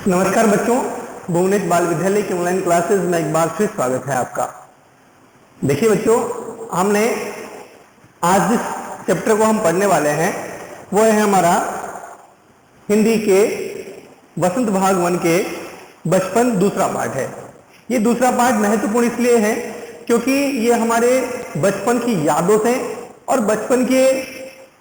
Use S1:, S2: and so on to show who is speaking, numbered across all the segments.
S1: नमस्कार बच्चों, भुवनेश बाल विद्यालय की ऑनलाइन क्लासेस में एक बार फिर स्वागत है आपका। देखिए बच्चों, हमने आज जिस चैप्टर को हम पढ़ने वाले हैं वो है हमारा हिंदी के वसंत भाग 1 के बचपन दूसरा पार्ट है। ये दूसरा पार्ट महत्वपूर्ण इसलिए है क्योंकि ये हमारे बचपन की यादों से और बचपन के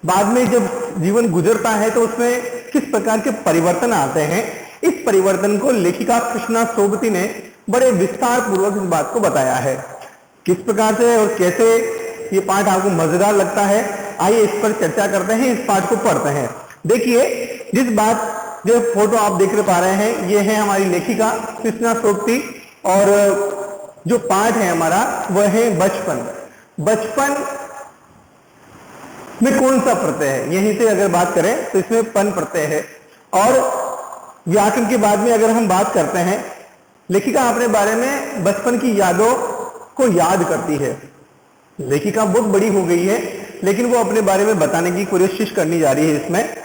S1: बाद में जब जीवन गुजरता है तो उसमें किस प्रकार के परिवर्तन आते हैं, इस परिवर्तन को लेखिका कृष्णा सोबती ने बड़े विस्तार पूर्वक इस बात को बताया है। किस प्रकार से और कैसे ये पाठ आपको मजेदार लगता है, आइए इस पर चर्चा करते हैं, इस पाठ को पढ़ते हैं। देखिए, जो फोटो आप देख पा रहे हैं ये है हमारी लेखिका कृष्णा सोबती और जो पाठ है हमारा वह है बचपन। बचपन में कौन सा प्रत्यय है, यहीं से अगर बात करें तो इसमें पन प्रत्यय है। और व्याकरण के बाद में अगर हम बात करते हैं, लेखिका अपने बारे में बचपन की यादों को याद करती है। लेखिका बहुत बड़ी हो गई है लेकिन वो अपने बारे में बताने की कोशिश करनी जा रही है। इसमें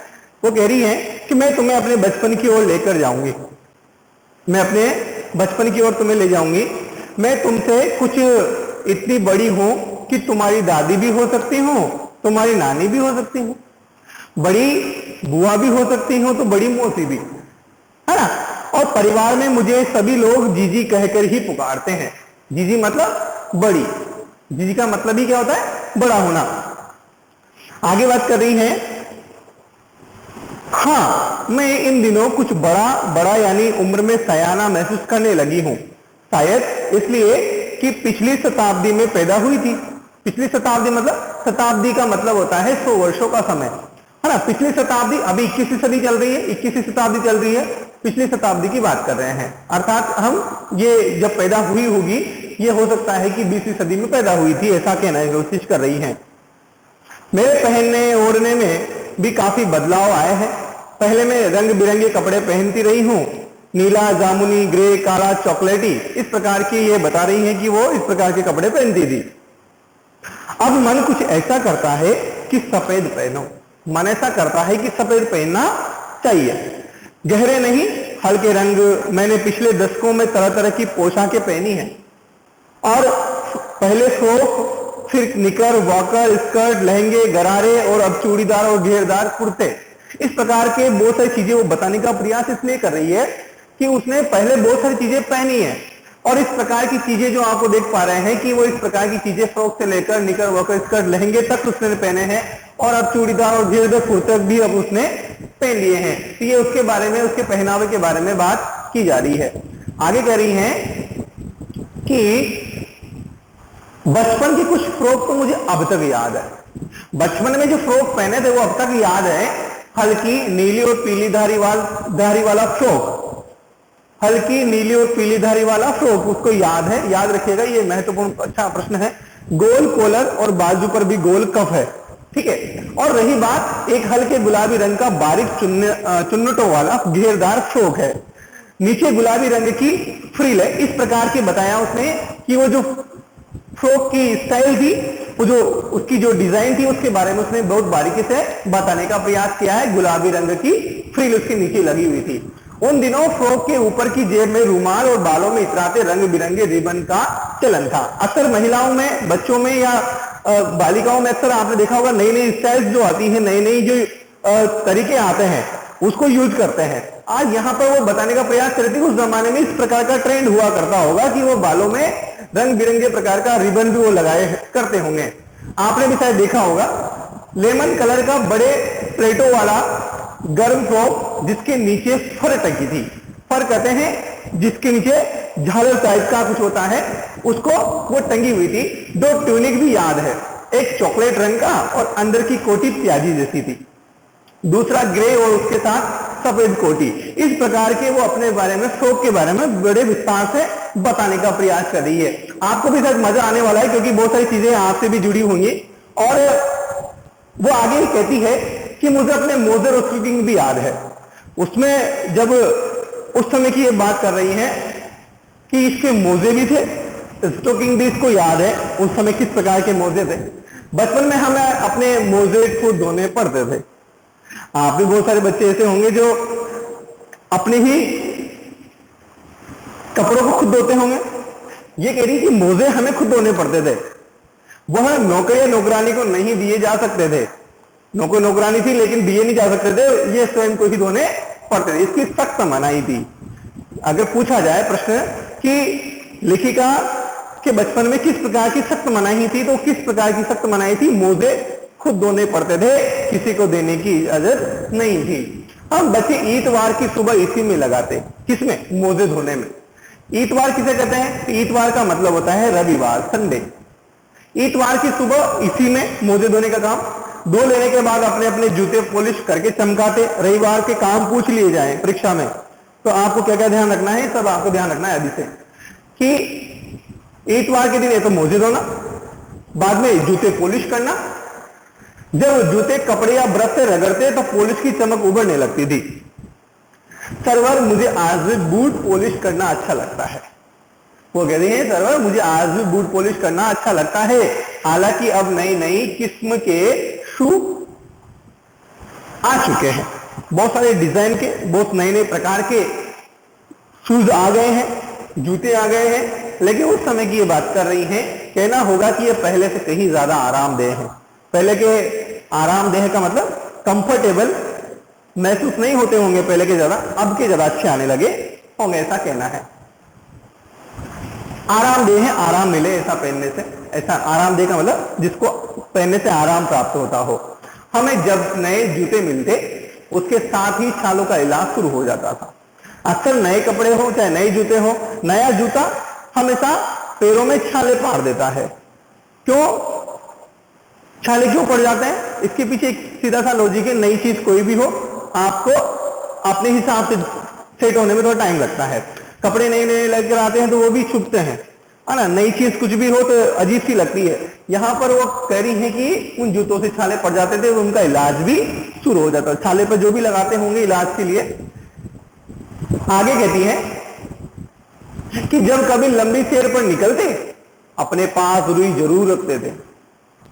S1: वो कह रही है कि मैं तुम्हें अपने बचपन की ओर लेकर जाऊंगी, मैं अपने बचपन की ओर तुम्हें ले जाऊंगी। मैं तुमसे कुछ इतनी बड़ी हूं कि तुम्हारी दादी भी हो सकती हूं, तुम्हारी नानी भी हो सकती हूं, बड़ी बुआ भी हो सकती हूं, तो बड़ी मौसी भी, है ना। और परिवार में मुझे सभी लोग जीजी कहकर ही पुकारते हैं। जीजी मतलब बड़ी, जीजी का मतलब ही क्या होता है, बड़ा होना। आगे बात कर रही है, हाँ मैं इन दिनों कुछ बड़ा यानी उम्र में सयाना महसूस करने लगी हूं, शायद इसलिए कि पिछली शताब्दी में पैदा हुई थी। पिछली शताब्दी मतलब, शताब्दी का मतलब होता है 100 वर्षों का समय, है ना। पिछली शताब्दी, अभी 21वीं सदी चल रही है, 21वीं शताब्दी चल रही है, पिछली शताब्दी की बात कर रहे हैं। अर्थात हम ये जब पैदा हुई होगी ये हो सकता है कि 20वीं सदी में पैदा हुई थी, ऐसा कहना की कोशिश कर रही हैं। मेरे पहनने ओढ़ने में भी काफी बदलाव आए हैं। पहले मैं रंग बिरंगे कपड़े पहनती रही हूँ, नीला, जामुनी, ग्रे, काला, चॉकलेटी, इस प्रकार की ये बता रही है कि वो इस प्रकार के कपड़े पहनती थी। अब मन कुछ ऐसा करता है कि सफेद पहनो, मन ऐसा करता है कि सफेद पहनना चाहिए। गहरे नहीं, हल्के रंग। मैंने पिछले दशकों में तरह तरह की पोशाकें पहनी हैं, और पहले फ्रॉक, फिर निकर, वॉकर, स्कर्ट, लहंगे, गरारे और अब चूड़ीदार और घेरदार कुर्ते। इस प्रकार के बहुत सारी चीजें वो बताने का प्रयास इसलिए कर रही है कि उसने पहले बहुत सारी चीजें पहनी है, और इस प्रकार की चीजें जो आपको देख पा रहे हैं कि वो इस प्रकार की चीजें फ्रॉक से लेकर निकर, वॉकर, स्कर्ट, लहंगे तक उसने पहने हैं, और अब चूड़ीदार और घेरदार कुर्ते भी अब उसने पहन लिए हैं। तो ये उसके बारे में, उसके पहनावे के बारे में बात की जा रही है। आगे कह रही हैं कि बचपन के कुछ फ्रॉक तो मुझे अब तक याद है। बचपन में जो फ्रॉक पहने थे वो अब तक याद है। हल्की नीली और पीली धारी वाला फ्रॉक, हल्की नीली और पीली धारी वाला फ्रॉक उसको याद है। याद रखिएगा, ये महत्वपूर्ण अच्छा प्रश्न है। गोल कॉलर और बाजू पर भी गोल कफ है, ठीक है। और रही बात, एक हल्के गुलाबी रंग का बारीक चुन्नटों वाला घेरदार फ्रॉक है, नीचे गुलाबी रंग की फ्रिल है। इस प्रकार के बताया उसने कि वो जो फ्रॉक की स्टाइल थी, वो जो उसकी जो डिजाइन थी उसके बारे में उसने बहुत बारीकी से बताने का प्रयास किया है। गुलाबी रंग की फ्रिल उसके नीचे लगी हुई थी। उन दिनों फ्रॉक के ऊपर की जेब में रुमाल और बालों में इतराते रंग बिरंगे रिबन का चलन था। अक्सर महिलाओं में, बच्चों में या बालिकाओं में अक्सर आपने देखा होगा, नई नई स्टाइल्स जो आती है, नई नई जो तरीके आते हैं उसको यूज करते हैं। आज यहाँ पर वो बताने का प्रयास करती है उस जमाने में इस प्रकार का ट्रेंड हुआ करता होगा कि वो बालों में रंग बिरंगे प्रकार का रिबन भी वो लगाए करते होंगे। आपने भी शायद देखा होगा लेमन कलर का बड़े प्लेटों वाला गर्म फ्रॉक जिसके नीचे फर टकी थी। फर कहते हैं जिसके नीचे झालर टाइप का कुछ होता है, उसको वो टंगी हुई थी। दो ट्यूनिक भी याद है, एक चॉकलेट रंग का और अंदर की कोटी प्याजी जैसी थी, दूसरा ग्रे और उसके साथ सफेद कोटी। इस प्रकार के वो अपने बारे में, फ्रॉक के बारे में बड़े विस्तार से बताने का प्रयास कर रही है। आपको भी शायद मजा आने वाला है क्योंकि बहुत सारी चीजें आपसे भी जुड़ी होंगी। और वो आगे ही कहती है कि मुझे अपने मोजे और स्टोकिंग भी याद है। उसमें जब उस समय की ये बात कर रही है कि इसके मोजे भी थे, स्टोकिंग भी इसको याद है उस समय किस प्रकार के मोजे थे। बचपन में हमें अपने मोजे को धोने पड़ते थे। आप भी बहुत सारे बच्चे ऐसे होंगे जो अपने ही कपड़ों को खुद धोते होंगे। ये कह रही कि मोजे हमें खुद धोने पड़ते थे, वह नौकर या नौकरानी को नहीं दिए जा सकते थे। नौकर नौकरानी थी लेकिन दिए नहीं जा सकते थे, ये स्वयं को ही धोने पड़ते थे। इसकी सख्त मनाही थी। अगर पूछा जाए प्रश्न कि लेखिका के बचपन में किस प्रकार की सख्त मनाही थी, तो किस प्रकार की सख्त मनाही थी? मोजे खुद धोने पड़ते थे, किसी को देने की इजाजत नहीं थी। हम बच्चे ईतवार की सुबह इसी में लगाते, किसमें? मोजे धोने में। ईतवार किसे कहते हैं? ईतवार का मतलब होता है रविवार, संडे। ईतवार की सुबह इसी में मोजे धोने का काम। धो लेने के बाद अपने अपने जूते पॉलिश करके चमकाते। रविवार के काम पूछ लिए जाए परीक्षा में तो आपको क्या क्या ध्यान रखना है, सब आपको ध्यान रखना है अभी से, कि ईतवार के दिन ये तो मोजे धोना, बाद में जूते पॉलिश करना। जब जूते कपड़े या ब्रश से रगड़ते तो पॉलिश की चमक उभरने लगती थी। सर्वर, मुझे आज भी बूट पॉलिश करना अच्छा लगता है। वो कह रही है, सर्वर मुझे आज भी बूट पॉलिश करना अच्छा लगता है। हालांकि अब नई नई किस्म के शू आ चुके हैं, बहुत सारे डिजाइन के, बहुत नए नए प्रकार के शूज आ गए हैं, जूते आ गए हैं। लेकिन उस समय की ये बात कर रही हैं, कहना होगा कि ये पहले से कहीं ज्यादा आरामदेह है। पहले के आरामदेह का मतलब कंफर्टेबल महसूस नहीं होते होंगे पहले के ज्यादा, अब के ज्यादा अच्छे आने लगे होंगे, ऐसा कहना है। आरामदेह है, आराम मिले ऐसा पहनने से, ऐसा आरामदेह का मतलब जिसको पहनने से आराम प्राप्त होता हो। हमें जब नए जूते मिलते उसके साथ ही छालों का इलाज शुरू हो जाता था। अक्सर नए कपड़े हो चाहे नए जूते हो, नया जूता हमेशा पैरों में छाले पार देता है। क्यों छाले क्यों पड़ जाते हैं? इसके पीछे एक सीधा सा लॉजिक है। नई चीज कोई भी हो, आपको अपने हिसाब से सेट होने में थोड़ा टाइम लगता है। कपड़े नए नए लेकर आते हैं तो वो भी छुपते हैं, है ना। नई चीज कुछ भी हो तो अजीब सी लगती है। यहां पर वो कह रही है कि उन जूतों से छाले पड़ जाते थे, उनका इलाज भी शुरू हो जाता है। छाले पर जो भी लगाते होंगे इलाज के लिए। आगे कहती है कि जब कभी लंबी सैर पर निकलते अपने पास रुई जरूर रखते थे,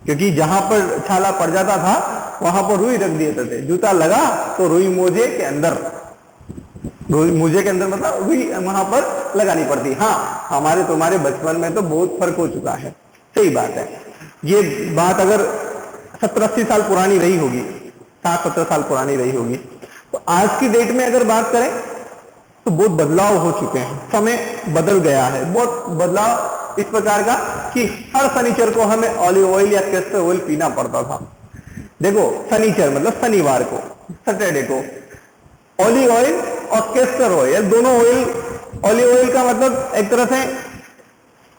S1: क्योंकि जहां पर छाला पड़ जाता था वहां पर रुई रख देते थे। जूता लगा तो रुई मोजे के अंदर, रुई मोजे के अंदर मतलब रुई वहां पर लगानी पड़ती। हाँ, हमारे तुम्हारे बचपन में तो बहुत फर्क हो चुका है, सही बात है। ये बात अगर 70-80 साल पुरानी रही होगी, 60-70 साल पुरानी रही होगी, तो आज की डेट में अगर बात करें तो बहुत बदलाव हो चुके हैं। समय बदल गया है, बहुत बदलाव इस प्रकार का कि हर शनिचर को हमें ऑलिव ऑयल या कैस्टर ऑयल पीना पड़ता था। देखो, शनिचर मतलब शनिवार को, सैटरडे को ऑलिव ऑयल और कैस्टर ऑयल, दोनों ऑयल, ऑलिव ऑयल का मतलब एक तरह से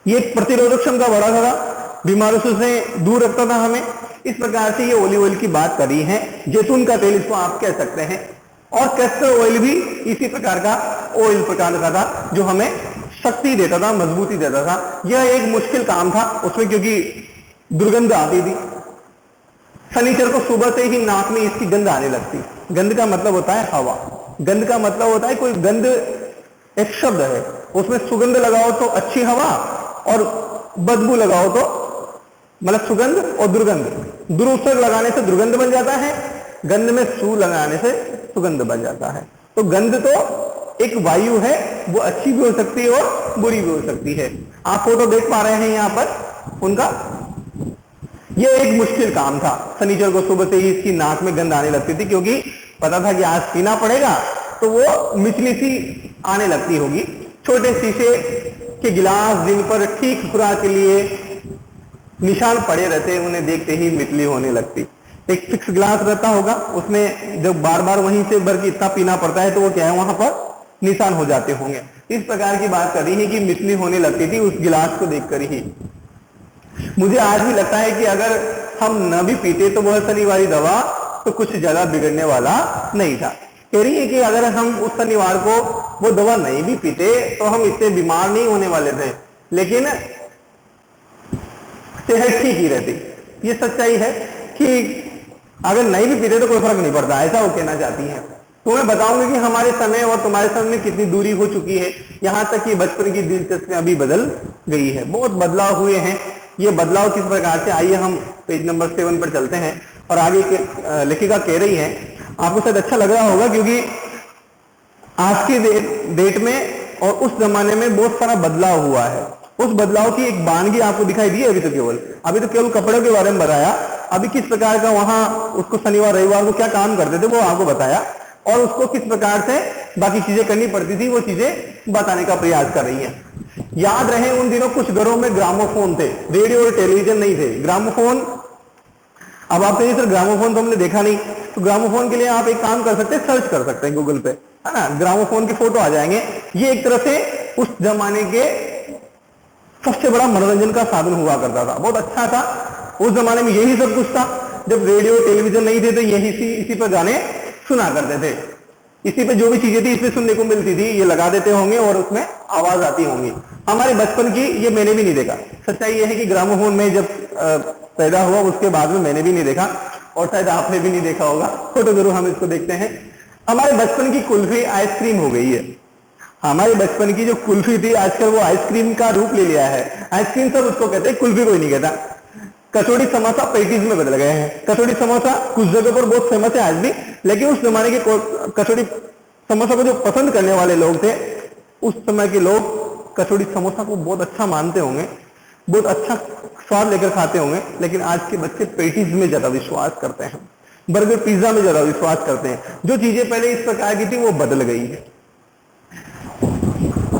S1: ये प्रतिरोधक क्षमता बढ़ाता था, बीमारियों से दूर रखता था हमें। इस प्रकार से ये ऑलिव ऑयल की बात कर रही है। जैतून का तेल इसको आप कह सकते हैं। और कैस्टर ऑयल भी इसी प्रकार का ऑयल प्रकार का था जो हमें शक्ति देता था, मजबूती देता था। यह एक मुश्किल काम था उसमें, क्योंकि दुर्गंध आती थी। शनिचर को सुबह से ही नाक में इसकी गंध आने लगती। गंध का मतलब होता है हवा, गंध का मतलब होता है कोई गंध, एक शब्द है, उसमें सुगंध लगाओ तो अच्छी हवा और बदबू लगाओ तो मतलब सुगंध और दुर्गंध। दुरुपसर्ग लगाने से दुर्गंध बन जाता है, गंध में सु लगाने से सुगंध बन जाता है। तो गंध तो एक वायु है, वो अच्छी भी हो सकती है और बुरी भी हो सकती है। आप फोटो देख पा रहे हैं यहाँ पर उनका। ये एक मुश्किल काम था। शनिचर को सुबह से ही इसकी नाक में गंध आने लगती थी, क्योंकि पता था कि आज पीना पड़ेगा, तो वो मिचली सी आने लगती होगी। छोटे शीशे के गिलास जिन पर ठीक खुराक के लिए निशान पड़े रहते, उन्हें देखते ही मिचली होने लगती। एक फिक्स गिलास रहता होगा, उसमें जब बार बार वहीं से भर के इतना पीना पड़ता है तो वो क्या है, वहां पर निशान हो जाते होंगे। इस प्रकार की बात कर रही है कि मिचली होने लगती थी उस गिलास को देखकर ही। मुझे आज भी लगता है कि अगर हम न भी पीते तो वह शनिवारी दवा तो कुछ ज्यादा बिगड़ने वाला नहीं था। कह रही है कि अगर हम उस शनिवार को वो दवा नहीं भी पीते तो हम इतने बीमार नहीं होने वाले थे, लेकिन सेहत ठीक ही रहती। ये सच्चाई है कि अगर नहीं भी पीते तो कोई फर्क नहीं पड़ता, ऐसा वो कहना चाहती है। तो मैं बताऊंगी कि हमारे समय और तुम्हारे समय में कितनी दूरी हो चुकी है, यहां तक कि बचपन की दिलचस्पियां भी बदल गई है, बहुत बदलाव हुए हैं। ये बदलाव किस प्रकार से, आइए हम पेज नंबर 7 पर चलते हैं। और आगे लेखिका कह रही है, आपको शायद अच्छा लग रहा होगा, क्योंकि आज की डेट में और उस जमाने में बहुत सारा बदलाव हुआ है। उस बदलाव की एक वानगी आपको दिखाई दी है। अभी तो केवल कपड़ों के बारे में बताया। अभी किस प्रकार का वहां उसको शनिवार रविवार को क्या काम करते थे वो आपको बताया, और उसको किस प्रकार से बाकी चीजें करनी पड़ती थी वो चीजें बताने का प्रयास कर रही है। याद रहे उन दिनों कुछ घरों में ग्रामोफोन थे, रेडियो और टेलीविजन नहीं थे। ग्रामोफोन, अब आप कहिए सर ग्रामोफोन तो हमने देखा नहीं, तो ग्रामोफोन के लिए आप एक काम कर सकते हैं, सर्च कर सकते हैं गूगल पे, है ना, ग्रामोफोन के फोटो आ जाएंगे। ये एक तरह से उस जमाने के सबसे बड़ा मनोरंजन का साधन हुआ करता था, बहुत अच्छा था। उस जमाने में यही सब कुछ था। जब रेडियो टेलीविजन नहीं थे तो यही इसी पर गाने सुना करते थे, इसी पे जो भी चीजें थी इसमें सुनने को मिलती थी, ये लगा देते होंगे और उसमें आवाज आती होंगी। हमारे बचपन की ये मैंने भी नहीं देखा। सच्चाई ये है कि ग्रामोफोन में जब पैदा हुआ उसके बाद में मैंने भी नहीं देखा, और शायद आपने भी नहीं देखा होगा। फोटो जरूर हम इसको देखते हैं। हमारे बचपन की कुल्फी आइसक्रीम हो गई है। हमारे बचपन की जो कुल्फी थी आजकल वो आइसक्रीम का रूप ले लिया है। आइसक्रीम सब उसको कहते हैं, कुल्फी कोई नहीं कहता। कचौड़ी समोसा पेटीज में बदल गए हैं। कचौड़ी समोसा कुछ जगह पर बहुत फेमस है आज भी, लेकिन उस जमाने के कचौड़ी समोसा को जो पसंद करने वाले लोग थे, उस समय के लोग कचौड़ी समोसा को बहुत अच्छा मानते होंगे, बहुत अच्छा स्वाद लेकर खाते होंगे। लेकिन आज के बच्चे पेटीज में ज्यादा विश्वास करते हैं, बर्गर पिज्जा में ज्यादा विश्वास करते हैं। जो चीजें पहले इस प्रकार की थी वो बदल गई है।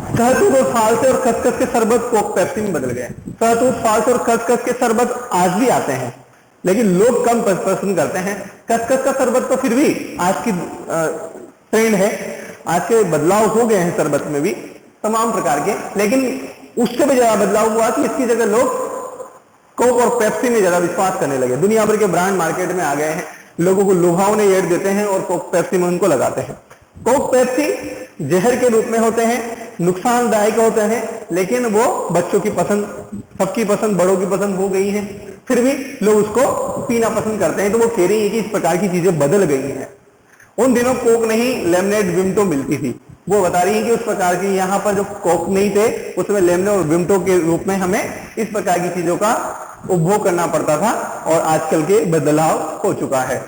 S1: सहतूत और फालसे और खसखस के शरबत कोक पेप्सी में बदल गए। सहतूत फालसे और खसखस के शरबत आज भी आते हैं, लेकिन लोग कम पसंद करते हैं। खसखस का शरबत तो फिर भी आज की ट्रेंड है, आज के बदलाव हो गए हैं शरबत में भी तमाम प्रकार के, लेकिन उससे भी ज्यादा बदलाव हुआ कि इसकी जगह लोग कोक और पेप्सी में ज्यादा विश्वास करने लगे। दुनिया भर के ब्रांड मार्केट में आ गए हैं, लोगों को लुभावने ऐड देते हैं और कोक पेप्सी में उनको लगाते हैं। कोक पेप्सी जहर के रूप में होते हैं, नुकसानदायक होते हैं, लेकिन वो बच्चों की पसंद, सबकी पसंद, बड़ों की पसंद हो गई है, फिर भी लोग उसको पीना पसंद करते हैं। तो वो कह रही है कि इस प्रकार की चीजें बदल गई हैं। उन दिनों कोक नहीं, लेमनेड विम्टो मिलती थी। वो बता रही है कि उस प्रकार की यहाँ पर जो कोक नहीं थे उसमें लेमनेड और विम्टो के रूप में हमें इस प्रकार की चीजों का उपभोग करना पड़ता था, और आजकल के बदलाव हो चुका है।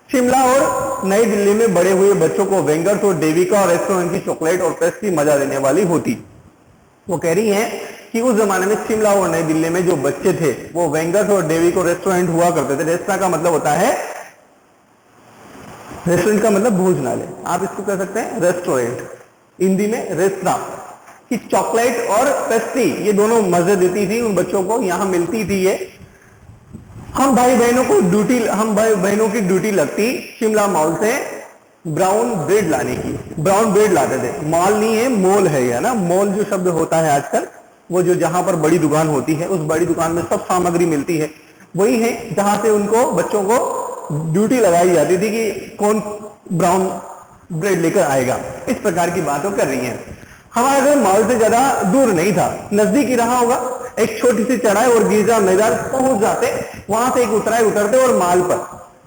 S1: शिमला और नई दिल्ली में बड़े हुए बच्चों को वेंगर्स और डेविका और रेस्टोरेंट की चॉकलेट और पेस्ट्री मजा देने वाली होती। वो कह रही हैं कि उस जमाने में शिमला और नई दिल्ली में जो बच्चे थे वो वेंगर्स और डेविका रेस्टोरेंट हुआ करते थे। रेस्टोरेंट का मतलब होता है, रेस्टोरेंट का मतलब भोजनालय, आप इसको कह सकते हैं रेस्टोरेंट, हिंदी में रेस्तरां, कि चॉकलेट और पेस्ट्री ये दोनों मजे देती थी उन बच्चों को, यहां मिलती थी ये। हम भाई बहनों की ड्यूटी लगती शिमला मॉल से ब्राउन ब्रेड लाने की। ब्राउन ब्रेड लाते थे, मॉल नहीं है, मॉल है ये ना। मॉल जो शब्द होता है आजकल, वो जो जहां पर बड़ी दुकान होती है, उस बड़ी दुकान में सब सामग्री मिलती है, वही है जहां से उनको बच्चों को ड्यूटी लगाई जाती थी कि कौन ब्राउन ब्रेड लेकर आएगा। इस प्रकार की बातों कर रही हैं। हमारा घर मॉल से ज्यादा दूर नहीं था, नजदीक ही रहा होगा। एक छोटी सी चढ़ाई और गिरजा मैदान पहुंच जाते, वहां से एक उतराई उतरते और माल पर,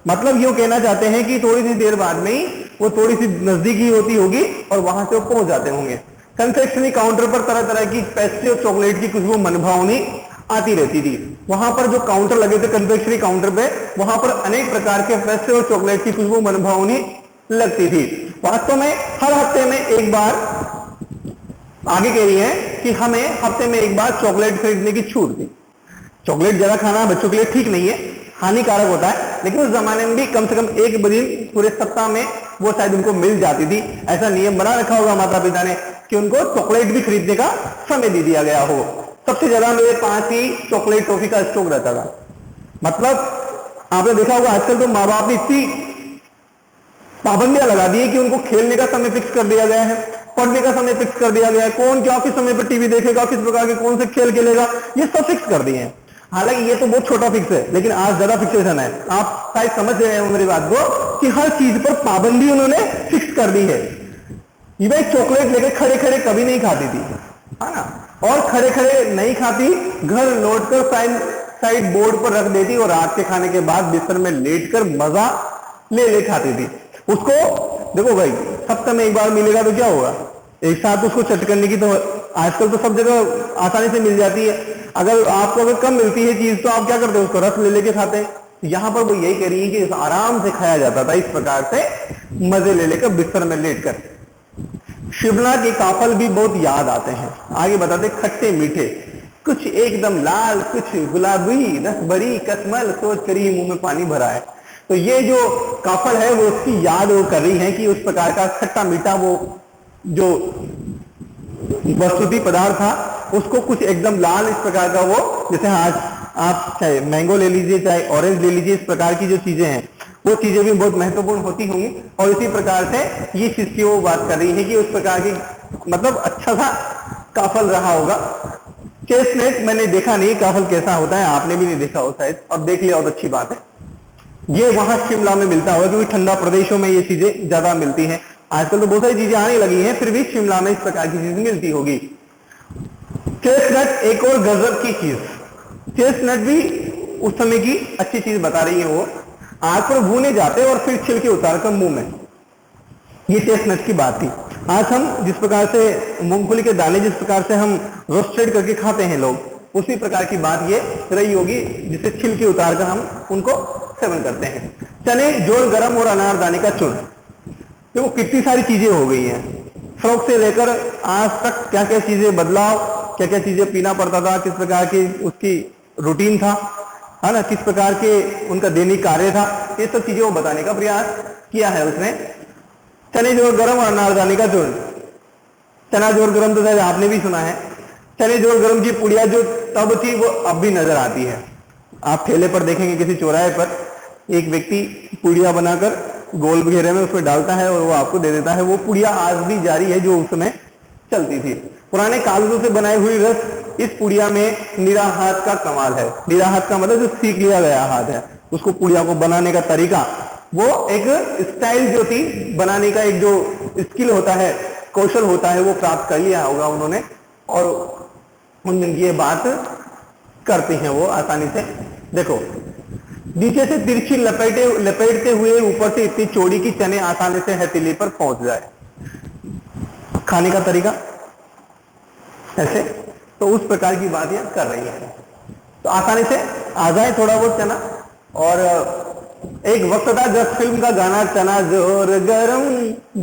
S1: मतलब यूं कहना चाहते हैं कि थोड़ी सी देर बाद में ही वो थोड़ी सी नजदीक ही होती होगी और वहां से वो पहुंच जाते होंगे। कंफेक्शनरी काउंटर पर तरह तरह की पेस्ट्री और चॉकलेट की खुशबू मनभावनी आती रहती थी। वहां पर जो काउंटर लगे थे कंफेक्शनरी काउंटर पे, वहां पर अनेक प्रकार के पेस्ट्री और चॉकलेट की खुशबू मनभावनी लगती थी। वास्तव में हर हफ्ते में एक बार, आगे कह रही है कि हमें हफ्ते में एक बार चॉकलेट खरीदने की छूट थी। चॉकलेट ज्यादा खाना बच्चों के लिए ठीक नहीं है, हानिकारक होता है, लेकिन उस जमाने में भी कम से कम एक दिन पूरे सप्ताह में वो शायद उनको मिल जाती थी। ऐसा नियम बना रखा होगा माता पिता ने कि उनको चॉकलेट भी खरीदने का समय दे दिया गया हो। सबसे ज्यादा मेरे पास ही चॉकलेट टॉफी का स्टॉक रहता था। मतलब आपने देखा होगा आजकल तो माँ बाप ने इतनी पाबंदियां लगा दी है कि उनको खेलने का समय फिक्स कर दिया गया है, पढ़ने का समय फिक्स कर दिया गया है, कौन क्या किस समय पर टीवी देखेगा, किस प्रकार के कौन से खेल खेलेगा, ये सब फिक्स कर दिए हैं। हालांकि ये तो बहुत छोटा फिक्स है, लेकिन आज ज्यादा फिक्सेशन है। आप शायद समझ रहे हैं मेरी बात को कि हर चीज पर पाबंदी उन्होंने फिक्स कर दी है। ये चॉकलेट लेकर खड़े खड़े कभी नहीं खाती थी, है ना, और खड़े खड़े नहीं खाती, घर लौटकर साइड बोर्ड पर रख देती और रात के खाने के बाद बिस्तर में लेटकर मजा ले खाती थी। उसको देखो भाई, हफ्ते में एक बार मिलेगा तो क्या होगा, एक साथ उसको चट करने की तो आजकल तो सब जगह आसानी से मिल जाती है। अगर आपको अगर कम मिलती है चीज तो आप क्या करते हैं, उसको रस ले लेके खाते हैं। यहां पर वो यही कह रही है कि आराम से खाया जाता था इस प्रकार से, मजे ले लेकर बिस्तर में लेटकर। शिमला के काफल भी बहुत याद आते हैं। आगे बताते खट्टे मीठे, कुछ एकदम लाल, कुछ गुलाबी, रस भरी कसमल, सोच कर ही मुंह में पानी भरा है। तो ये जो काफल है वो उसकी याद वो कर रही है कि उस प्रकार का खट्टा मीठा वो जो वस्तुति पदार्थ था उसको कुछ एकदम लाल इस प्रकार का वो, जैसे आज आप चाहे मैंगो ले लीजिए चाहे ऑरेंज ले लीजिए, इस प्रकार की जो चीजें हैं वो चीजें भी बहुत महत्वपूर्ण होती होंगी। और इसी प्रकार से ये चीज की वो बात कर रही है कि उस प्रकार की मतलब अच्छा सा काफल रहा होगा। चेस्टनट मैंने देखा नहीं काफल कैसा होता है, आपने भी नहीं देखा हो शायद, और देख लिया और अच्छी बात है। ये वहां शिमला में मिलता होगा क्योंकि ठंडा प्रदेशों में ये चीजें ज्यादा मिलती हैं। आजकल तो बहुत सारी चीजें आने लगी हैं, फिर भी शिमला में इस प्रकार की चीज मिलती होगी। चेस्टनट एक और गजब की चीज, चेस्टनट भी उस समय की अच्छी चीज बता रही है। वो आग पर भूने जाते और फिर छिलके उतार कर मुंह में, ये चेस्टनट की बात थी। आज हम जिस प्रकार से मूंगफली के दाने जिस प्रकार से हम रोस्टेड करके खाते हैं लोग, उसी प्रकार की बात ये रही होगी जिसे छिलके उतार कर हम उनको सेवन करते हैं। चने, जोड़ गरम और अनारदाने का चूर्ण, देखो कितनी सारी चीजें हो गई हैं। फ्रॉक से लेकर आज तक क्या क्या चीजें बदलाव, क्या क्या चीजें पीना पड़ता था, किस प्रकार की उसकी रूटीन था, है ना, किस प्रकार के उनका दैनिक कार्य था, ये सब चीजें वो बताने का प्रयास किया है उसने। चने जोड़ गरम और अनारदाने का चूर्ण, चना जोड़ गरम तो शायद आपने भी सुना है। चने जोड़ गरम की पुड़िया जो तब थी वो अब भी नजर आती है। आप ठेले पर देखेंगे किसी चौराहे पर एक व्यक्ति पुड़िया बनाकर गोल घेरे में उसमें डालता है और वो आपको दे देता है। वो पुड़िया आज भी जारी है जो उस समय चलती थी। पुराने कागजों से बनाई हुई रस इस पुड़िया में निरा हाथ का कमाल है। निरा हाथ का मतलब जो सीख लिया गया हाथ है, उसको पुड़िया को बनाने का तरीका, वो एक स्टाइल जो थी बनाने का, एक जो स्किल होता है, कौशल होता है, वो प्राप्त कर लिया होगा उन्होंने और उन दिन की ये बात करते हैं वो आसानी से। देखो नीचे से तिरछी लपेटते हुए ऊपर से इतनी चौड़ी की चने आसानी से हथेली पर पहुंच जाए। खाने का तरीका ऐसे, तो उस प्रकार की बात यह कर रही है। तो आसानी से आ जाए थोड़ा बहुत चना। और एक वक्त था जब फिल्म का गाना चना जोर गरम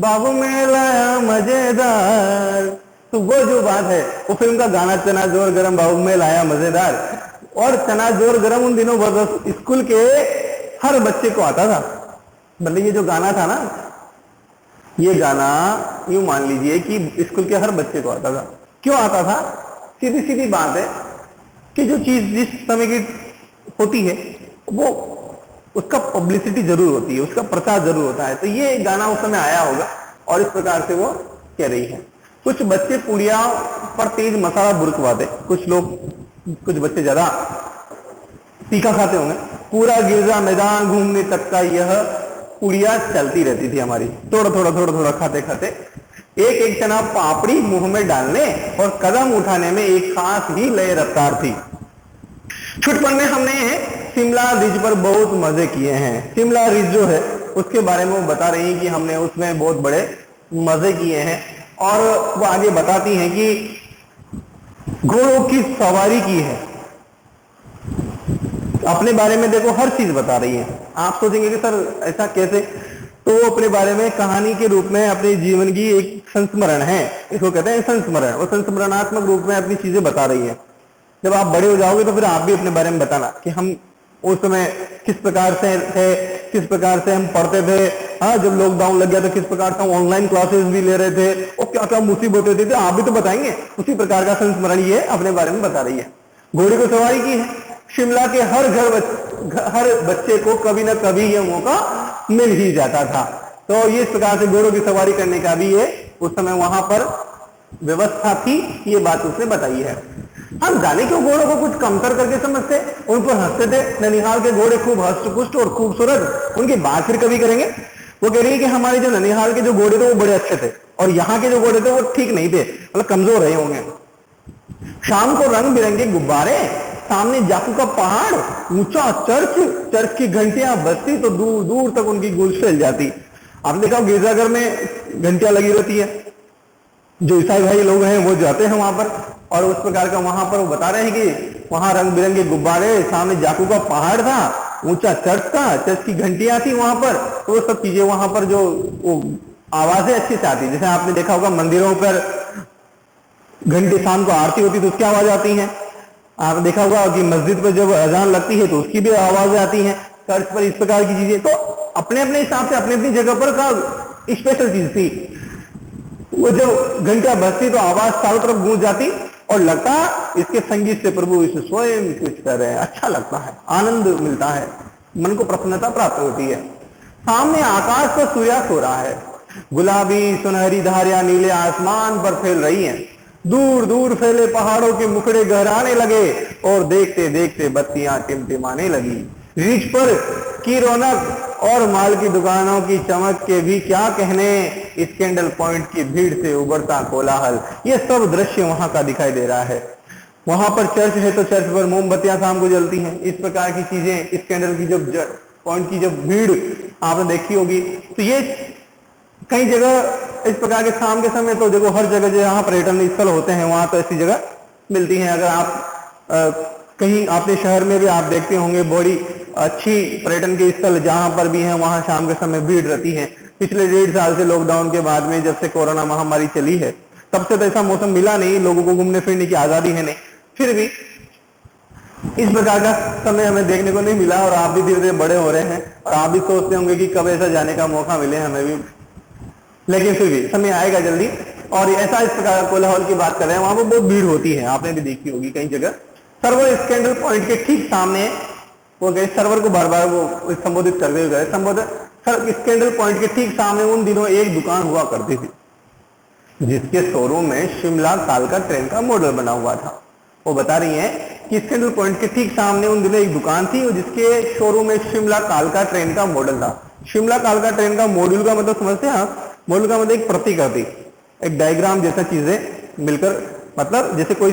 S1: बाबू में लाया मजेदार, तो वो जो बात है वो फिल्म का गाना चना जोर गरम बाबू में लाया मजेदार। और चना जोर गरम उन दिनों स्कूल के हर बच्चे को आता था। मतलब ये जो गाना था ना, ये गाना यूं मान लीजिए कि स्कूल के हर बच्चे को आता था। क्यों आता था? सीधी सीधी बात है कि जो चीज जिस समय की होती है वो उसका पब्लिसिटी जरूर होती है, उसका प्रचार जरूर होता है। तो ये गाना उस समय आया होगा और इस प्रकार से वो कह रही है। कुछ बच्चे पुड़िया पर तेज मसाला बुरकवाते, कुछ लोग, कुछ बच्चे ज्यादा तीखा खाते होंगे। पूरा गिरजा मैदान घूमने तक का यह पुड़िया चलती रहती थी हमारी, थोड़ा थोड़ा थोड़ा थोड़ा खाते खाते। एक एक चना पापड़ी मुंह में डालने और कदम उठाने में एक खास ही लय रफ्तार थी। छुटपन में हमने शिमला रिज पर बहुत मजे किए हैं। शिमला रिज जो है उसके बारे में वो बता रही है कि हमने उसमें बहुत बड़े मजे किए हैं। और वो आगे बताती हैं कि घोड़ों की सवारी की है। अपने बारे में देखो हर चीज बता रही है। आप सोचेंगे कि सर ऐसा कैसे, तो वो अपने बारे में कहानी के रूप में अपने जीवन की एक संस्मरण है, इसको कहते हैं संस्मरण। वो संस्मरणात्मक रूप में अपनी चीजें बता रही है। जब आप बड़े हो जाओगे तो फिर आप भी अपने बारे में बताना कि हम उस समय किस प्रकार से थे, किस प्रकार से हम पढ़ते थे। हाँ, जब लॉकडाउन लग गया तो किस प्रकार से ऑनलाइन क्लासेस भी ले रहे थे और क्या क्या मुसीबतें थी, आप भी तो बताएंगे। उसी प्रकार का संस्मरण ये अपने बारे में बता रही है। घोड़े को सवारी की है। शिमला के हर बच्चे को कभी ना कभी ये मौका मिल ही जाता था। तो ये इस प्रकार से घोड़ों की सवारी करने का भी ये उस समय वहां पर व्यवस्था थी, ये बात उसने बताई है। हम जाने क्यों घोड़ों को कुछ कमतर करके समझते, उन पर हंसते थे। ननिहाल के घोड़े खूब हष्टपुष्ट और खूबसूरत, उनकी बात फिर कभी करेंगे। वो कह रही है कि हमारे जो ननिहाल के जो घोड़े थे वो बड़े अच्छे थे और यहाँ के जो घोड़े थे वो ठीक नहीं थे, मतलब कमजोर रहे होंगे। शाम को रंग बिरंगे गुब्बारे, सामने जाकू का पहाड़, ऊंचा चर्च की घंटियां बजती तो दूर दूर तक उनकी गूंज फैल जाती। आपने देखा गिरजाघर में घंटियां लगी रहती है, जो ईसाई भाई लोग हैं वो जाते हैं वहां पर और उस प्रकार का वहां पर वो बता रहे हैं कि वहां रंग बिरंगे गुब्बारे, सामने जाकू का पहाड़ था, ऊंचा चर्च था, चर्च की घंटियां थी वहां पर। तो वो सब चीजें वहां पर जो वो आवाजें अच्छी से आती है। जैसे आपने देखा होगा मंदिरों पर घंटे शाम को आरती होती है तो उसकी आवाज आती है। आपने देखा होगा कि मस्जिद पर जब अजान लगती है तो उसकी भी आवाज आती है। चर्च पर इस प्रकार की चीजें, तो अपने अपने हिसाब से अपनी अपनी जगह पर का स्पेशल चीज थी। वो जब घंटा बजती तो आवाज चारों तरफ गूंज जाती और लगता इसके संगीत से प्रभु इसे स्वयं कुछ कर रहे हैं। अच्छा लगता है, आनंद मिलता है, मन को प्रसन्नता प्राप्त होती है। सामने आकाश पर सूर्यास्त हो रहा है, गुलाबी सुनहरी धारियां नीले आसमान पर फैल रही हैं। दूर दूर फैले पहाड़ों के मुखड़े गहराने लगे और देखते देखते बत्तियां टिमटिमाने लगी। रीछ पर की रौनक और माल की दुकानों की चमक के भी क्या कहने, इस कैंडल पॉइंट की भीड़ से उभरता कोलाहल, ये सब दृश्य वहां का दिखाई दे रहा है। वहां पर चर्च है तो चर्च पर मोमबत्तियां शाम को जलती हैं। इस प्रकार की चीजें, इस कैंडल की जब पॉइंट की जब भीड़ आपने देखी होगी, तो ये कई जगह इस प्रकार के शाम के समय तो देखो हर जगह जहां पर्यटन स्थल होते हैं वहां तो ऐसी जगह मिलती है। अगर आप कहीं अपने शहर में भी आप देखते होंगे बड़ी अच्छी पर्यटन के स्थल जहां पर भी हैं वहां शाम के समय भीड़ रहती है। पिछले 1.5 साल से लॉकडाउन के बाद में जब से कोरोना महामारी चली है तब से तो ऐसा मौसम मिला नहीं, लोगों को घूमने फिरने की आजादी है नहीं, फिर भी इस प्रकार का समय हमें देखने को नहीं मिला। और आप भी धीरे धीरे बड़े हो रहे हैं और आप भी सोचते होंगे कि कब ऐसा जाने का मौका मिले हमें भी, लेकिन फिर भी समय आएगा जल्दी। और ऐसा इस प्रकार कोलाहल की बात कर रहे हैं, वहां पर बहुत भीड़ होती है, आपने भी देखी होगी कई जगह। सर्वर इस कैंडल पॉइंट के ठीक सामने वो गए, सर्वर को बार बार वो संबोधित करते हुए गए, सर इस कैंडल पॉइंट के ठीक सामने उन दिनों एक दुकान हुआ करती थी जिसके शोरूम में शिमला कालका ट्रेन का मॉडल बना हुआ था। वो बता रही है कि इस कैंडल पॉइंट के ठीक सामने उन दिनों एक दुकान थी और जिसके शोरूम में शिमला कालका ट्रेन का मॉडल था। शिमला कालका ट्रेन का मॉड्यूल का मतलब समझते हैं आप? मॉडल का मतलब एक प्रतिकृति, एक डायग्राम जैसा चीजें मिलकर, मतलब जैसे कोई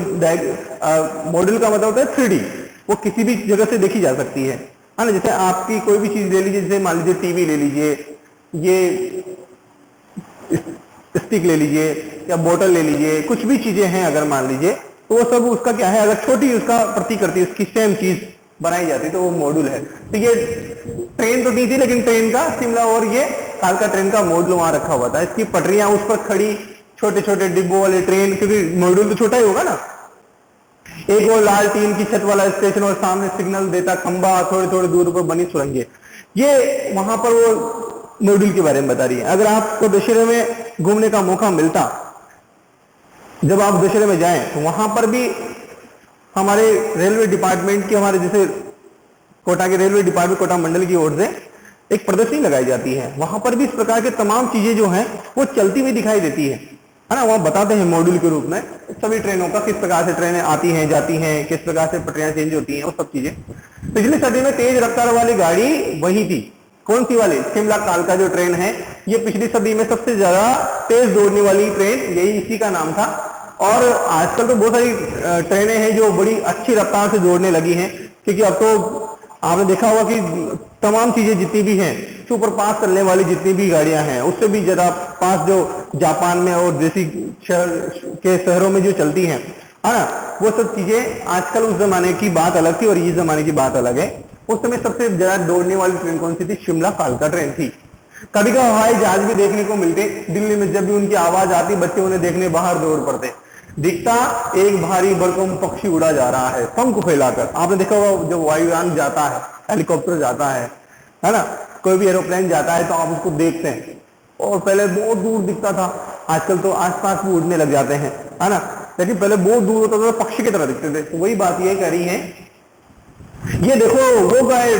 S1: मॉडल का मतलब होता है 3D, वो किसी भी जगह से देखी जा सकती है ना। जैसे आपकी कोई भी चीज ले लीजिए, जैसे मान लीजिए टीवी ले लीजिए, ये स्टिक ले लीजिए या बोतल ले लीजिए, कुछ भी चीजें हैं अगर मान लीजिए, तो वो सब उसका क्या है, अगर छोटी उसका प्रतिकृति उसकी सेम चीज बनाई जाती तो वो मॉड्यूल है। तो ये ट्रेन तो नहीं थी लेकिन ट्रेन का शिमला और ये कालका ट्रेन का मॉड्यूल वहां रखा हुआ था। इसकी पटरियां उस पर खड़ी, छोटे छोटे डिब्बों वाले ट्रेन, क्योंकि मॉड्यूल तो छोटा ही होगा ना। एक वो लाल टीन की छत वाला स्टेशन और सामने सिग्नल देता खंबा, थोड़े थोड़े दूर पर बनी सुरंगें, ये वहां पर वो मॉड्यूल के बारे में बता रही है। अगर आपको दशहरे में घूमने का मौका मिलता, जब आप दशहरे में जाएं तो वहां पर भी हमारे रेलवे डिपार्टमेंट की, हमारे जैसे कोटा के रेलवे डिपार्टमेंट कोटा मंडल की ओर से एक प्रदर्शनी लगाई जाती है। वहां पर भी इस प्रकार के तमाम चीजें जो हैं वो चलती हुई दिखाई देती है ना। वहां बताते हैं मॉड्यूल के रूप में सभी ट्रेनों का, किस प्रकार से ट्रेनें आती हैं जाती हैं, किस प्रकार से पटरियां चेंज होती हैं, वो सब चीजें। पिछली सदी में तेज रफ्तार वाली गाड़ी वही थी। कौन सी वाली? शिमला कालका जो ट्रेन है, ये पिछली सदी में सबसे ज्यादा तेज दौड़ने वाली ट्रेन, यही इसी का नाम था। और आजकल तो बहुत सारी ट्रेनें हैं जो बड़ी अच्छी रफ्तार से दौड़ने लगी हैं, क्योंकि अब तो आपने देखा होगा कि तमाम चीजें जितनी भी हैं, सुपर फास्ट चलने वाली जितनी भी गाड़ियां हैं, उससे भी ज्यादा फास्ट जो जापान में और देसी शहरों में जो चलती हैं, है ना, वो सब चीजें आजकल, उस जमाने की बात अलग थी और इस जमाने की बात अलग है। उस समय सबसे ज्यादा दौड़ने वाली ट्रेन कौन सी थी? शिमला कालका ट्रेन थी। कभी कभी हवाई जहाज भी देखने को मिलते दिल्ली में, जब भी उनकी आवाज आती बच्चे उन्हें देखने बाहर दौड़ पड़ते। दिखता एक भारी भरकम पक्षी उड़ा जा रहा है पंख फैलाकर। आपने देखा होगा जब वायुयान जाता है, हेलीकॉप्टर जाता है ना, कोई भी एरोप्लेन जाता है तो आप उसको देखते हैं, और पहले बहुत दूर दिखता था, आजकल तो आसपास भी उड़ने लग जाते हैं, है ना, लेकिन पहले बहुत दूर होता था, पक्षी की तरह दिखते थे। तो वही बात ये कह रही है, ये देखो वो गाय,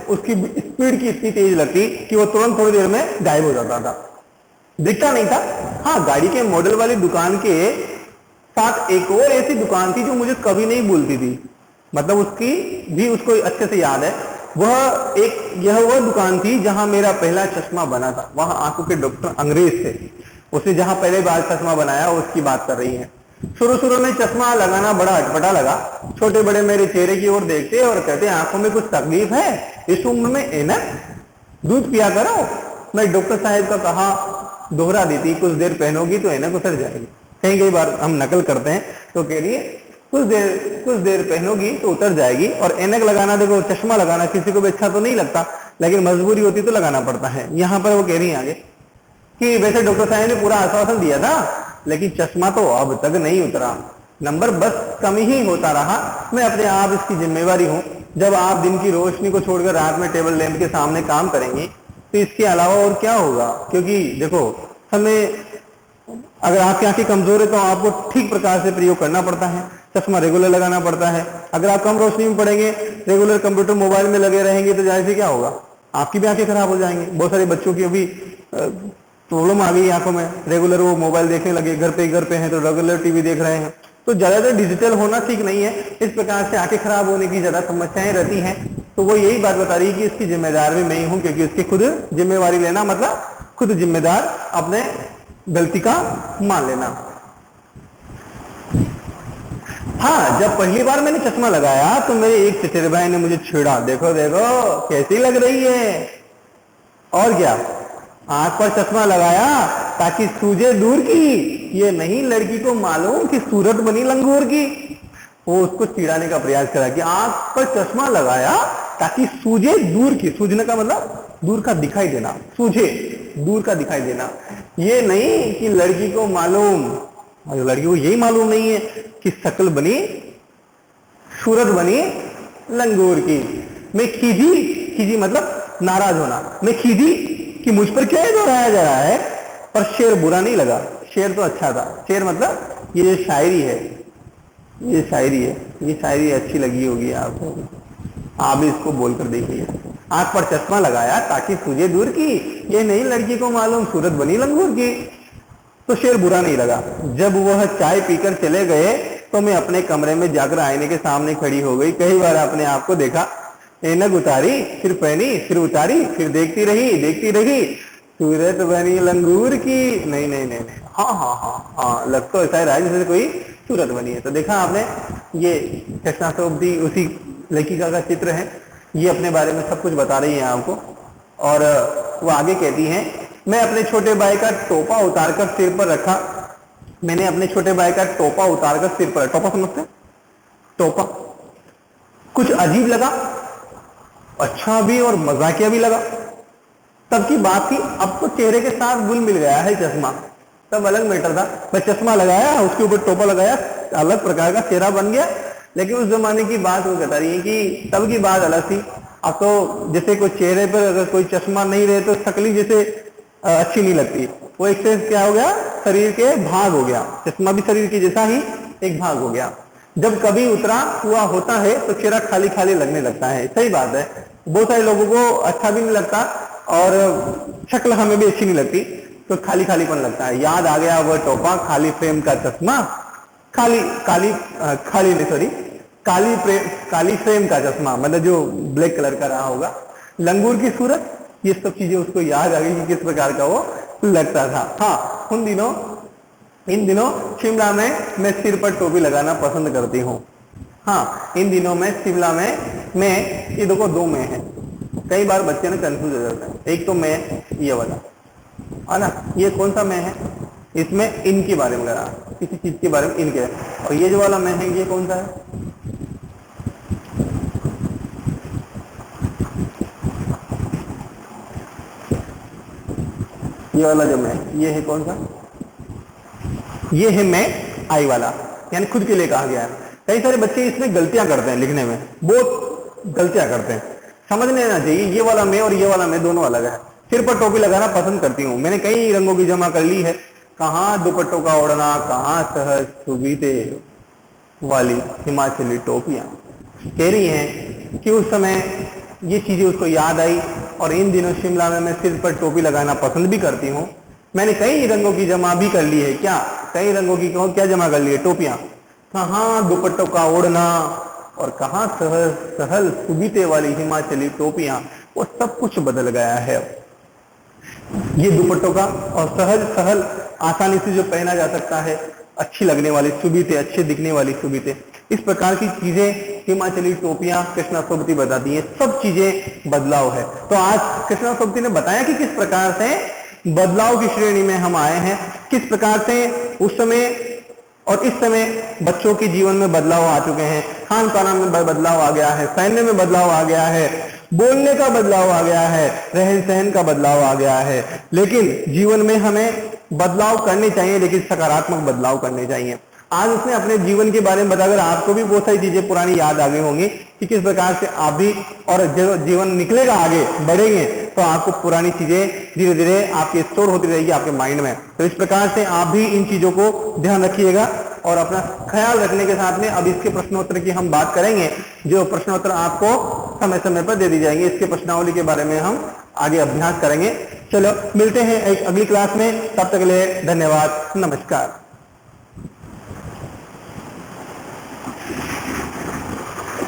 S1: उसकी स्पीड की इतनी तेज लगती कि वो तुरंत थोड़ी देर में गायब हो जाता था, दिखता नहीं था। हाँ, गाड़ी के मॉडल वाली दुकान के साथ एक और ऐसी दुकान थी जो मुझे कभी नहीं भूलती थी, मतलब उसकी भी उसको अच्छे से याद है। यह वह दुकान थी जहां मेरा पहला चश्मा बना था। वहां आंखों के डॉक्टर अंग्रेज थे, उसने जहां पहले बार चश्मा बनाया उसकी बात कर रही है। शुरू में चश्मा लगाना बड़ा अटपटा लगा। छोटे बड़े मेरे चेहरे की ओर देखते और कहते, आंखों में कुछ तकलीफ है? इस उम्र में ऐनक? दूध पिया करो। मैं डॉक्टर साहब का कहा दोहरा देती, कुछ देर पहनोगी तो ऐनक उतर जाएगी। कई बार हम नकल करते हैं तो कह रही है कुछ देर पहनोगी तो उतर जाएगी। और ऐनक लगाना, देखो चश्मा लगाना किसी को भी अच्छा तो नहीं लगता, लेकिन मजबूरी होती तो लगाना पड़ता है। यहां पर वो कह रही है आगे, कि वैसे डॉक्टर साहब ने पूरा आश्वासन दिया था, लेकिन चश्मा तो अब तक नहीं उतरा, नंबर बस कम ही होता रहा। मैं अपने आप इसकी जिम्मेवारी हूं। जब आप दिन की रोशनी को छोड़कर रात में टेबल लैंप के सामने काम करेंगे तो इसके अलावा और क्या होगा? क्योंकि देखो, हमें अगर आपकी आंखें कमजोर है तो आपको ठीक प्रकार से प्रयोग करना पड़ता है, चश्मा रेगुलर लगाना पड़ता है। अगर आप कम रोशनी में पढ़ेंगे, रेगुलर कंप्यूटर मोबाइल में लगे रहेंगे तो जाहिर से क्या होगा, आपकी भी आंखें खराब हो जाएंगी। बहुत सारे बच्चों की अभी प्रॉब्लम आ गई आंखों में, रेगुलर वो मोबाइल देखने लगे, घर पे हैं तो रेगुलर टीवी देख रहे हैं। तो ज्यादातर डिजिटल होना ठीक नहीं है, इस प्रकार से आंखें खराब होने की ज्यादा समस्याएं रहती हैं। तो वो यही बात बता रही है कि इसकी जिम्मेदार भी मैं ही हूं, क्योंकि उसकी खुद जिम्मेवारी लेना मतलब खुद जिम्मेदार, अपने गलती का मान लेना। हाँ, जब पहली बार मैंने चश्मा लगाया तो मेरे एक चचेरे भाई ने मुझे छेड़ा, देखो देखो कैसी लग रही है। और क्या, आंख पर चश्मा लगाया ताकि सूझे दूर की, ये नहीं लड़की को मालूम कि सूरत बनी लंगूर की। वो उसको चिढ़ाने का प्रयास करा कि आंख पर चश्मा लगाया ताकि सूझे दूर की, सूझने का मतलब दूर का दिखाई देना, सूझे दूर का दिखाई देना, ये नहीं कि लड़की को मालूम। लड़की को यही मालूम नहीं है कि शक्ल बनी, सूरत बनी लंगूर की। मैं खीजी मतलब नाराज होना, मैं खीजी कि मुझ पर क्या दोहराया जा रहा है। पर शेर बुरा नहीं लगा, शेर तो अच्छा था। शेर मतलब ये जो शायरी है, ये शायरी अच्छी लगी होगी आपको, आप भी इसको बोलकर देखिए। आंख पर चश्मा लगाया ताकि सूझे दूर की, ये नहीं लड़की को मालूम सूरत बनी लंगूर की। तो शेर बुरा नहीं लगा। जब वह चाय पीकर चले गए तो मैं अपने कमरे में जाकर आईने के सामने खड़ी हो गई। कई बार अपने आप को देखा, ऐनक उतारी, फिर पहनी, फिर उतारी, फिर देखती रही, सूरत बनी लंगूर की। नहीं, हाँ, लग तो ऐसा ही रहा है जैसे कोई सूरत बनी है। तो देखा आपने, ये कृष्णा सोबती उसी लेखिका का चित्र है। ये अपने बारे में सब कुछ बता रही है आपको। और वो आगे कहती हैं, मैं अपने छोटे भाई का टोपा उतारकर सिर पर रखा। मैंने अपने छोटे भाई का टोपा उतारकर सिर पर, टोपा समझते हैं? टोपा कुछ अजीब लगा, अच्छा भी और मजाकिया भी लगा। तब की बात थी, अब तो चेहरे के साथ गुल मिल गया है चश्मा, तब अलग मैटर था। मैं चश्मा लगाया, उसके ऊपर टोपा लगाया, अलग प्रकार का चेहरा बन गया। लेकिन उस जमाने की बात वो बता रही है कि तब की बात अलग थी। अब तो जैसे कोई चेहरे पर अगर कोई चश्मा नहीं रहे तो शक्ल जैसे अच्छी नहीं लगती, वो एक से क्या हो गया, शरीर के भाग हो गया। चश्मा भी शरीर के जैसा ही एक भाग हो गया। जब कभी उतरा हुआ होता है तो चेहरा खाली खाली लगने लगता है। सही बात है, बहुत सारे लोगों को अच्छा भी नहीं लगता और शक्ल हमें भी अच्छी नहीं लगती, तो खाली खालीपन लगता है। याद आ गया वह टोपा, खाली फ्रेम का चश्मा, काली फ्रेम का चश्मा, मतलब जो ब्लैक कलर का रहा होगा, लंगूर की सूरत, ये सब चीजें उसको याद आ गई कि किस प्रकार का वो लगता था। हाँ, इन दिनों शिमला में मैं सिर पर टोपी लगाना पसंद करती हूँ। हाँ, इन दिनों में शिमला में मैं, ये देखो दो मैं है, कई बार बच्चे ना कंफ्यूज हो जाते हैं। एक तो मैं ये वाला है ना, ये कौन सा मैं है, इसमें इनके बारे में लगा, किसी चीज के बारे में इनके, और ये जो वाला मैं है ये कौन सा है, ये वाला जो मैं, ये है कौन सा, ये है मैं आई वाला, यानी खुद के लिए कहा गया है। कई सारे बच्चे इसमें गलतियां करते हैं, लिखने में बहुत गलतियां करते हैं, समझ लेना चाहिए ये वाला मैं और ये वाला मैं दोनों अलग है। सिर पर टोपी लगाना पसंद करती हूँ, मैंने कई रंगों की जमा कर ली है, कहाँ दुपट्टों का ओढ़ना, कहाँ सहज सुबीते वाली हिमाचली टोपियां। कह रही हैं कि उस समय ये चीजें उसको याद आई और इन दिनों शिमला में मैं सिर पर टोपी लगाना पसंद भी करती हूँ। मैंने कई रंगों की जमा भी कर ली है, क्या कई रंगों की क्या जमा कर ली है, टोपियां, कहाँ दुपट्टों का ओढ़ना और कहाँ सहल सुबीते वाली हिमाचली टोपियां, वो सब कुछ बदल गया है। ये दुपट्टों का और सहल आसानी से जो पहना जा सकता है, अच्छी लगने वाली सुबीते, अच्छे दिखने वाली सुबीते, इस प्रकार की चीजें हिमाचली टोपियां कृष्णा सोबती बताती है। सब चीजें बदलाव है। तो आज कृष्णा सोबती ने बताया कि किस प्रकार से बदलाव की श्रेणी में हम आए हैं, किस प्रकार से उस समय और इस समय बच्चों के जीवन में बदलाव आ चुके हैं, खान पान में बदलाव आ गया है, सैन्य में बदलाव आ गया है, बोलने का बदलाव आ गया है, रहन सहन का बदलाव आ गया है। लेकिन जीवन में हमें बदलाव करने चाहिए, लेकिन सकारात्मक बदलाव करने चाहिए। आज उसने अपने जीवन के बारे में बताकर आपको भी बहुत सारी चीजें पुरानी याद आ गई होंगी कि किस प्रकार से आप भी, और जब जीवन निकलेगा आगे बढ़ेंगे तो आपको पुरानी चीजें धीरे धीरे आपके स्टोर होती रहेगी आपके माइंड में। तो इस प्रकार से आप भी इन चीजों को ध्यान रखिएगा और अपना ख्याल रखने के साथ में अब इसके प्रश्नोत्तर की हम बात करेंगे, जो प्रश्नोत्तर आपको समय समय पर दे दी जाएंगे। इसके प्रश्नावली के बारे में हम आगे अभ्यास करेंगे। चलो मिलते हैं एक अगली क्लास में, तब तक के लिए धन्यवाद, नमस्कार।